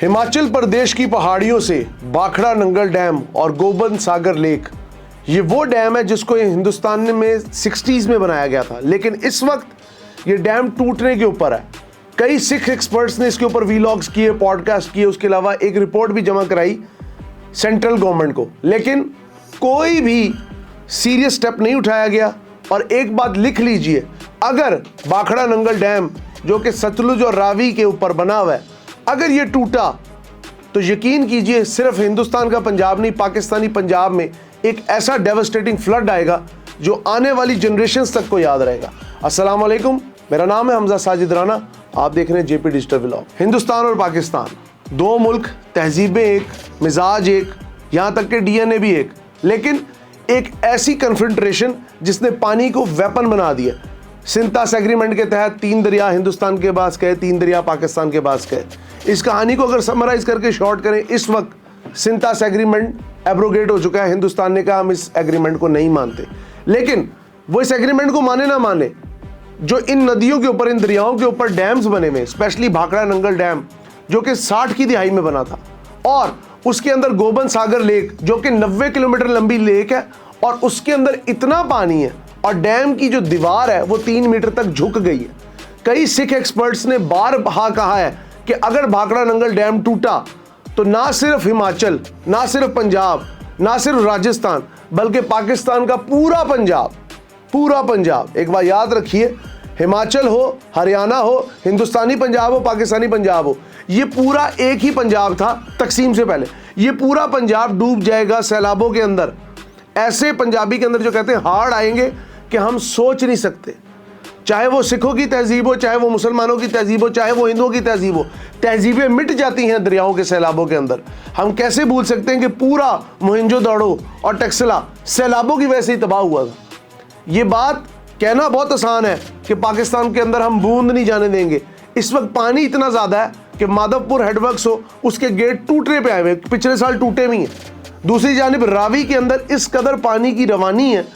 हिमाचल प्रदेश की पहाड़ियों से भाखड़ा नंगल डैम और गोबंद सागर लेक, ये वो डैम है जिसको हिंदुस्तान में 60s में बनाया गया था, लेकिन इस वक्त ये डैम टूटने के ऊपर है। कई सिख एक्सपर्ट्स ने इसके ऊपर वीलॉग्स किए, पॉडकास्ट किए, उसके अलावा एक रिपोर्ट भी जमा कराई सेंट्रल गवर्नमेंट को, लेकिन कोई भी सीरियस स्टेप नहीं उठाया गया। और एक बात लिख लीजिए, अगर भाखड़ा नंगल डैम जो कि सतलुज और रावी के ऊपर बना हुआ है, अगर ये टूटा तो यकीन कीजिए सिर्फ हिंदुस्तान का पंजाब नहीं, पाकिस्तानी पंजाब में एक ऐसा डेवास्टेटिंग फ्लड आएगा जो आने वाली जनरेशंस तक को याद रहेगा। अस्सलाम वालेकुम, मेरा नाम है हमजा साजिद राना, आप देख रहे हैं जेपी डिजिटल व्लॉग। हिंदुस्तान और पाकिस्तान, दो मुल्क, तहजीबें एक, मिजाज एक, यहाँ तक के डीएनए भी एक, लेकिन एक ऐसी कन्फ्रंट्रेशन जिसने पानी को वेपन बना दिया। सिंतास एग्रीमेंट के तहत 3 दरिया हिंदुस्तान के पास गए, 3 दरिया पाकिस्तान के पास गए। इस कहानी को अगर समराइज करके शॉर्ट करें, इस वक्त सिंतास एग्रीमेंट एब्रोगेट हो चुका है। हिंदुस्तान ने कहा हम इस एग्रीमेंट को नहीं मानते, लेकिन वो इस एग्रीमेंट को माने ना माने, जो इन नदियों के ऊपर, इन दरियाओं के ऊपर डैम्स बने हुए, स्पेशली भाखड़ा नंगल डैम जो कि 60 की दिहाई में बना था, और उसके अंदर गोबंद सागर लेक जो कि 90 किलोमीटर लंबी लेक है, और उसके अंदर इतना पानी है और डैम की जो दीवार है वो 3 मीटर तक झुक गई है। कई सिख एक्सपर्ट्स ने बारहा कहा है कि अगर भाखड़ा नंगल डैम टूटा तो ना सिर्फ हिमाचल, ना सिर्फ पंजाब, ना सिर्फ राजस्थान, बल्कि पाकिस्तान का पूरा पंजाब, एक बार याद रखिए, हिमाचल हो, हरियाणा हो, हिंदुस्तानी पंजाब हो, पाकिस्तानी पंजाब हो, ये पूरा एक ही पंजाब था तकसीम से पहले। ये पूरा पंजाब डूब जाएगा सैलाबों के अंदर। ऐसे पंजाबी के अंदर जो कहते हैं हाड़ आएंगे कि हम सोच नहीं सकते। चाहे वो सिखों की तहजीब हो, चाहे वो मुसलमानों की तहजीब हो, चाहे वो हिंदुओं की तहजीब हो, तहजीबें मिट जाती हैं दरियाओं के सैलाबों के अंदर। हम कैसे भूल सकते हैं कि पूरा मोहनजोदड़ो और टक्सला सैलाबों की वजह से ही तबाह हुआ था। ये बात कहना बहुत आसान है कि पाकिस्तान के अंदर हम बूंद नहीं जाने देंगे। इस वक्त पानी इतना ज़्यादा है कि माधवपुर हेडवर्क्स हो, उसके गेट टूटने पे आए हुए, पिछले साल टूटे भी हैं। दूसरी जानिब रावी के अंदर इस कदर पानी की रवानी है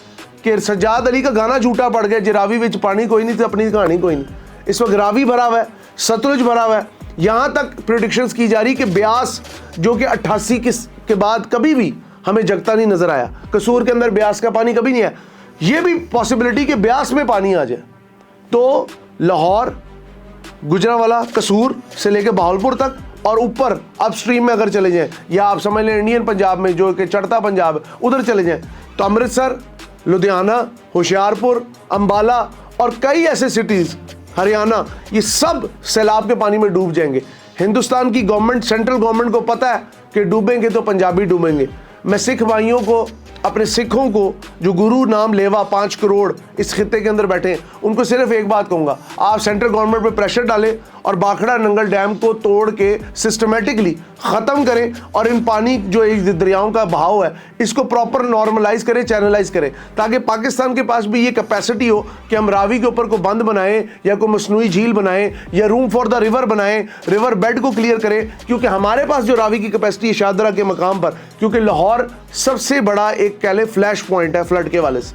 कि सज्जाद अली का गाना झूठा पड़ गया, जे रावी विच पानी कोई नहीं तो अपनी कहानी कोई नहीं। इस वक्त रावी भरा हुआ है, सतलुज भरा हुआ है। यहाँ तक प्रेडिक्शंस की जा रही कि ब्यास जो कि 88 के बाद कभी भी हमें जगता नहीं नजर आया, कसूर के अंदर ब्यास का पानी कभी नहीं आया, ये भी पॉसिबिलिटी कि ब्यास में पानी आ जाए तो लाहौर, गुजरांवाला, कसूर से लेकर बहावलपुर तक और ऊपर अपस्ट्रीम में अगर चले जाएं, या आप समझ लें इंडियन पंजाब में जो कि चढ़ता पंजाब है उधर चले जाएं, तो अमृतसर, लुधियाना, होशियारपुर, अंबाला और कई ऐसे सिटीज़, हरियाणा, ये सब सैलाब के पानी में डूब जाएंगे। हिंदुस्तान की गवर्नमेंट, सेंट्रल गवर्नमेंट को पता है कि डूबेंगे तो पंजाबी डूबेंगे। मैं सिख भाइयों को, अपने सिखों को जो गुरु नाम लेवा 5 करोड़ इस खित्ते के अंदर बैठे हैं, उनको सिर्फ एक बात कहूँगा, आप सेंट्रल गवर्नमेंट पे प्रेशर डालें और भाखड़ा नंगल डैम को तोड़ के सिस्टमेटिकली ख़त्म करें, और इन पानी जो दरियाओं का बहाव है इसको प्रॉपर नॉर्मलाइज करें, चैनलाइज करें, ताकि पाकिस्तान के पास भी ये कैपेसिटी हो कि हम रावी के ऊपर को बंद बनाएं, या कोई मसनूई झील बनाएं, या रूम फॉर द रिवर बनाएं, रिवर बेड को क्लियर करें। क्योंकि हमारे पास जो रावी की कैपेसिटी है शाहदरा के मकाम पर, क्योंकि लाहौर सबसे बड़ा एक कह लें फ्लैश पॉइंट है फ्लड के वाले से,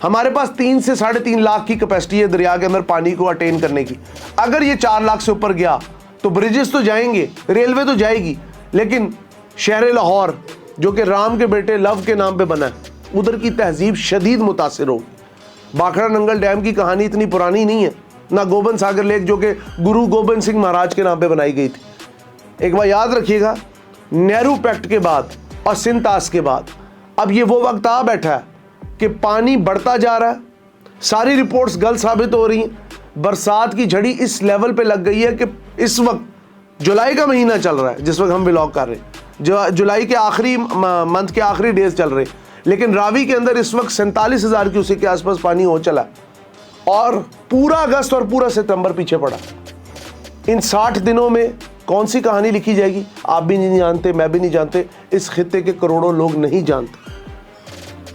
हमारे पास 3 से 3.5 लाख की कैपेसिटी है दरिया के अंदर पानी को अटेन करने की। अगर ये 4 लाख से ऊपर गया तो ब्रिजेस तो जाएंगे, रेलवे तो जाएगी, लेकिन शहर लाहौर जो कि राम के बेटे लव के नाम पे बना है, उधर की तहजीब शदीद मुतासिर होगी। भाखड़ा नंगल डैम की कहानी इतनी पुरानी नहीं है, ना गोबंद सागर लेक जो कि गुरु गोबिंद सिंह महाराज के नाम पे बनाई गई थी। एक बार याद रखिएगा, नेहरू पैक्ट के बाद और सिंतास के बाद अब ये वो वक्त आ बैठा है कि पानी बढ़ता जा रहा है। सारी रिपोर्ट्स गलत साबित हो रही हैं। बरसात की झड़ी इस लेवल पे लग गई है कि इस वक्त जुलाई का महीना चल रहा है जिस वक्त हम व्लॉग कर रहे हैं, जुलाई के आखिरी मंथ के आखिरी डेज चल रहे हैं, लेकिन रावी के अंदर इस वक्त 47,000 क्यूसेक के आसपास पानी हो चला, और पूरा अगस्त और पूरा सितंबर पीछे पड़ा। इन 60 दिनों में कौन सी कहानी लिखी जाएगी, आप भी नहीं जानते, मैं भी नहीं जानते, इस खित्ते के करोड़ों लोग नहीं जानते।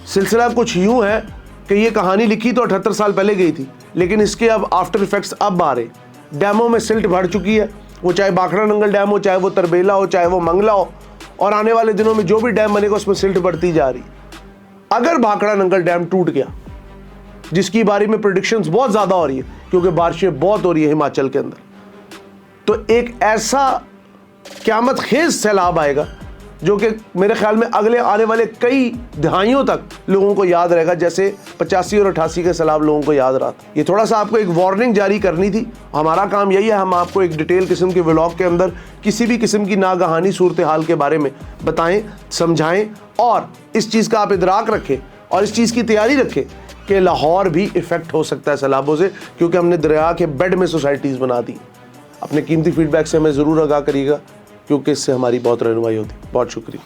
सिलसिला कुछ यूं है कि ये कहानी लिखी तो 78 साल पहले गई थी, लेकिन इसके अब आफ्टर इफेक्ट्स अब आ रहे। डैमों में सिल्ट बढ़ चुकी है, वो चाहे भाखड़ा नंगल डैम हो, चाहे वो तरबेला हो, चाहे वो मंगला हो, और आने वाले दिनों में जो भी डैम बनेगा उसमें सिल्ट बढ़ती जा रही। अगर भाखड़ा नंगल डैम टूट गया, जिसकी बारे में प्रेडिक्शंस बहुत ज़्यादा हो रही है क्योंकि बारिशें बहुत हो रही है हिमाचल के अंदर, तो एक ऐसा क़यामत खेज सैलाब आएगा जो कि मेरे ख्याल में अगले आने वाले कई दहाइयों तक लोगों को याद रहेगा, जैसे 85 और 88 के सैलाब लोगों को याद रहा था। ये थोड़ा सा आपको एक वार्निंग जारी करनी थी। हमारा काम यही है, हम आपको एक डिटेल किस्म के व्लॉग के अंदर किसी भी किस्म की नागहानी सूरत हाल के बारे में बताएं, समझाएं और इस चीज़ का आप इदराक रखें और इस चीज़ की तैयारी रखें कि लाहौर भी इफ़ेक्ट हो सकता है सैलाबों से, क्योंकि हमने दरिया के बेड में सोसाइटीज़ बना दी। अपने कीमती फीडबैक से हमें ज़रूर आगाह करिएगा, क्योंकि इससे हमारी बहुत रहनुमाई होती है। बहुत शुक्रिया।